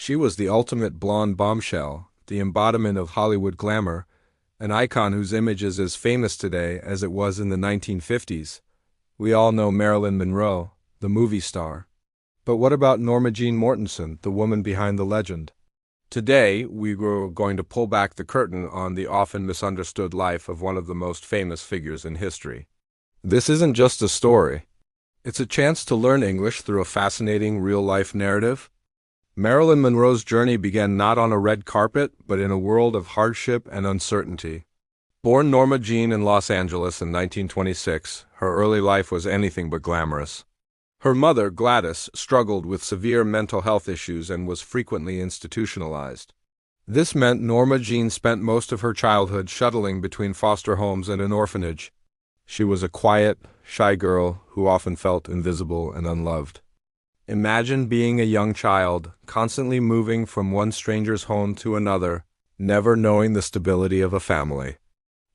She was the ultimate blonde bombshell, the embodiment of Hollywood glamour, an icon whose image is as famous today as it was in the 1950s. We all know Marilyn Monroe, the movie star. But what about Norma Jean Mortensen, the woman behind the legend? Today, we were going to pull back the curtain on the often misunderstood life of one of the most famous figures in history. This isn't just a story. It's a chance to learn English through a fascinating real-life narrative. Marilyn Monroe's journey began not on a red carpet, but in a world of hardship and uncertainty. Born Norma Jean in Los Angeles in 1926, her early life was anything but glamorous. Her mother, Gladys, struggled with severe mental health issues and was frequently institutionalized. This meant Norma Jean spent most of her childhood shuttling between foster homes and an orphanage. She was a quiet, shy girl who often felt invisible and unloved. Imagine being a young child, constantly moving from one stranger's home to another, never knowing the stability of a family.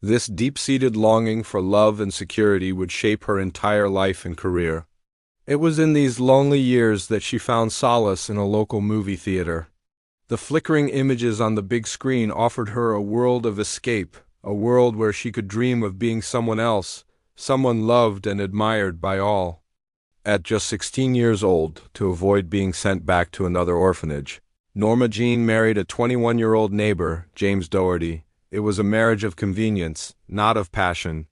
This deep-seated longing for love and security would shape her entire life and career. It was in these lonely years that she found solace in a local movie theater. The flickering images on the big screen offered her a world of escape, a world where she could dream of being someone else, someone loved and admired by all. At just 16 years old, to avoid being sent back to another orphanage, Norma Jean married a 21-year-old neighbor, James Doherty. It was a marriage of convenience, not of passion.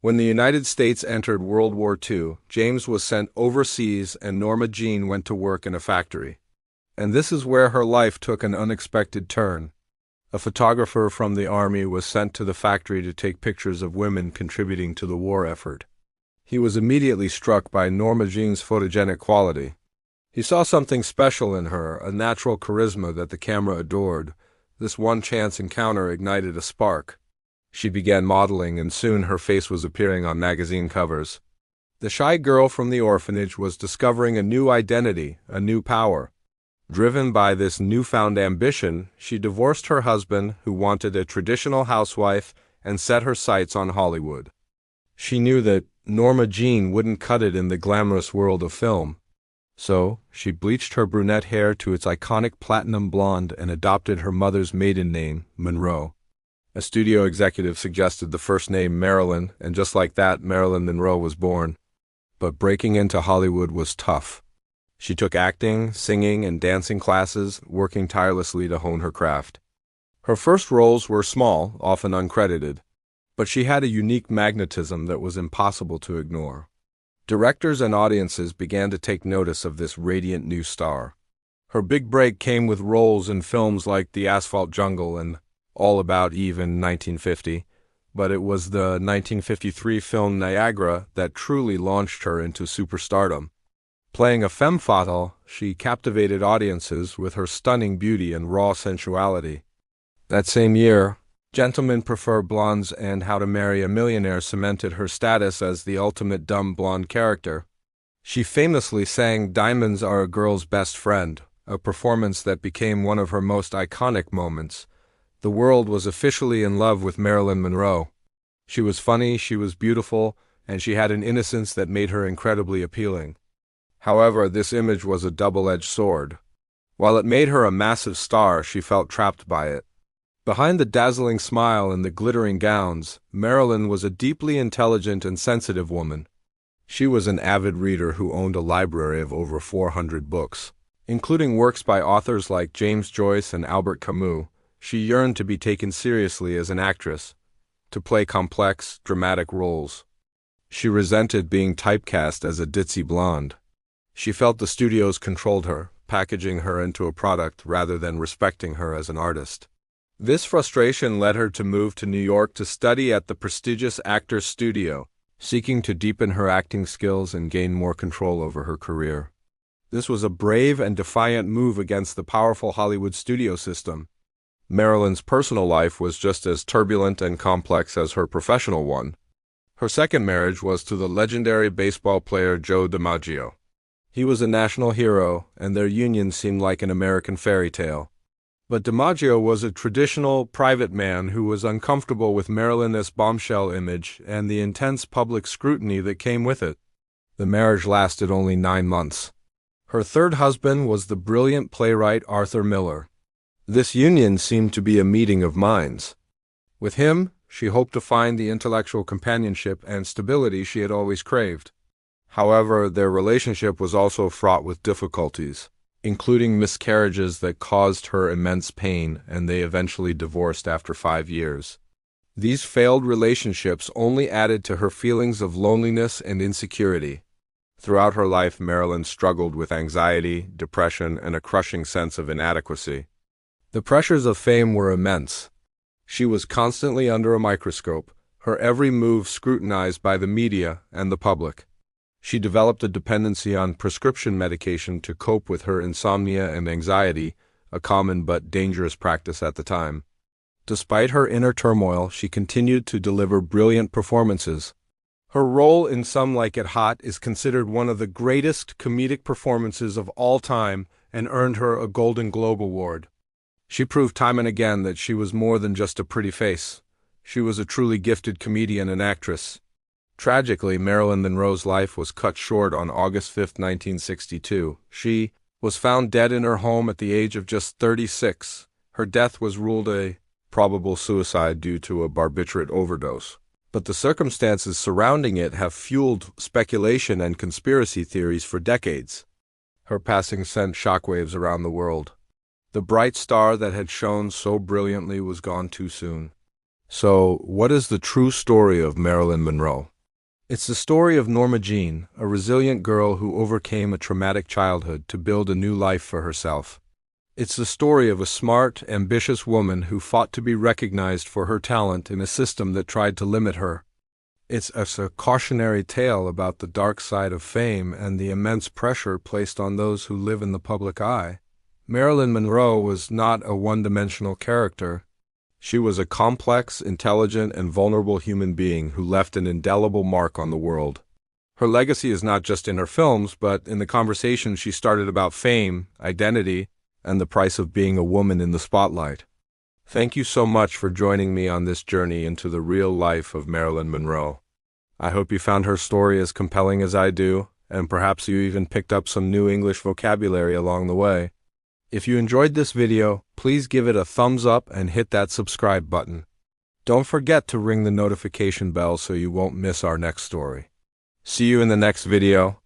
When the United States entered World War II, James was sent overseas and Norma Jean went to work in a factory. And this is where her life took an unexpected turn. A photographer from the army was sent to the factory to take pictures of women contributing to the war effort. He was immediately struck by Norma Jean's photogenic quality. He saw something special in her, a natural charisma that the camera adored. This one-chance encounter ignited a spark. She began modeling, and soon her face was appearing on magazine covers. The shy girl from the orphanage was discovering a new identity, a new power. Driven by this newfound ambition, she divorced her husband, who wanted a traditional housewife, and set her sights on Hollywood. She knew that Norma Jean wouldn't cut it in the glamorous world of film. So, she bleached her brunette hair to its iconic platinum blonde and adopted her mother's maiden name, Monroe. A studio executive suggested the first name Marilyn, and just like that, Marilyn Monroe was born. But breaking into Hollywood was tough. She took acting, singing, and dancing classes, working tirelessly to hone her craft. Her first roles were small, often uncredited, but she had a unique magnetism that was impossible to ignore. Directors and audiences began to take notice of this radiant new star. Her big break came with roles in films like The Asphalt Jungle and All About Eve in 1950, but it was the 1953 film Niagara that truly launched her into superstardom. Playing a femme fatale, she captivated audiences with her stunning beauty and raw sensuality. That same year, Gentlemen Prefer Blondes and How to Marry a Millionaire cemented her status as the ultimate dumb blonde character. She famously sang Diamonds Are a Girl's Best Friend, a performance that became one of her most iconic moments. The world was officially in love with Marilyn Monroe. She was funny, she was beautiful, and she had an innocence that made her incredibly appealing. However, this image was a double-edged sword. While it made her a massive star, she felt trapped by it. Behind the dazzling smile and the glittering gowns, Marilyn was a deeply intelligent and sensitive woman. She was an avid reader who owned a library of over 400 books. Including works by authors like James Joyce and Albert Camus. She yearned to be taken seriously as an actress, to play complex, dramatic roles. She resented being typecast as a ditzy blonde. She felt the studios controlled her, packaging her into a product rather than respecting her as an artist. This frustration led her to move to New York to study at the prestigious Actors Studio, seeking to deepen her acting skills and gain more control over her career. This was a brave and defiant move against the powerful Hollywood studio system. Marilyn's personal life was just as turbulent and complex as her professional one. Her second marriage was to the legendary baseball player Joe DiMaggio. He was a national hero, and their union seemed like an American fairy tale. But DiMaggio was a traditional, private man who was uncomfortable with Marilyn's bombshell image and the intense public scrutiny that came with it. The marriage lasted only 9 months. Her third husband was the brilliant playwright Arthur Miller. This union seemed to be a meeting of minds. With him, she hoped to find the intellectual companionship and stability she had always craved. However, their relationship was also fraught with difficulties, including miscarriages that caused her immense pain, and they eventually divorced after 5 years. These failed relationships only added to her feelings of loneliness and insecurity. Throughout her life, Marilyn struggled with anxiety, depression, and a crushing sense of inadequacy. The pressures of fame were immense. She was constantly under a microscope, her every move scrutinized by the media and the public. She developed a dependency on prescription medication to cope with her insomnia and anxiety, a common but dangerous practice at the time. Despite her inner turmoil, she continued to deliver brilliant performances. Her role in Some Like It Hot is considered one of the greatest comedic performances of all time and earned her a Golden Globe Award. She proved time and again that she was more than just a pretty face. She was a truly gifted comedian and actress. Tragically, Marilyn Monroe's life was cut short on August 5, 1962. She was found dead in her home at the age of just 36. Her death was ruled a probable suicide due to a barbiturate overdose. But the circumstances surrounding it have fueled speculation and conspiracy theories for decades. Her passing sent shockwaves around the world. The bright star that had shone so brilliantly was gone too soon. So, what is the true story of Marilyn Monroe? It's the story of Norma Jean, a resilient girl who overcame a traumatic childhood to build a new life for herself. It's the story of a smart, ambitious woman who fought to be recognized for her talent in a system that tried to limit her. It's a cautionary tale about the dark side of fame and the immense pressure placed on those who live in the public eye. Marilyn Monroe was not a one-dimensional character. She was a complex, intelligent, and vulnerable human being who left an indelible mark on the world. Her legacy is not just in her films, but in the conversations she started about fame, identity, and the price of being a woman in the spotlight. Thank you so much for joining me on this journey into the real life of Marilyn Monroe. I hope you found her story as compelling as I do, and perhaps you even picked up some new English vocabulary along the way. If you enjoyed this video, please give it a thumbs up and hit that subscribe button. Don't forget to ring the notification bell so you won't miss our next story. See you in the next video.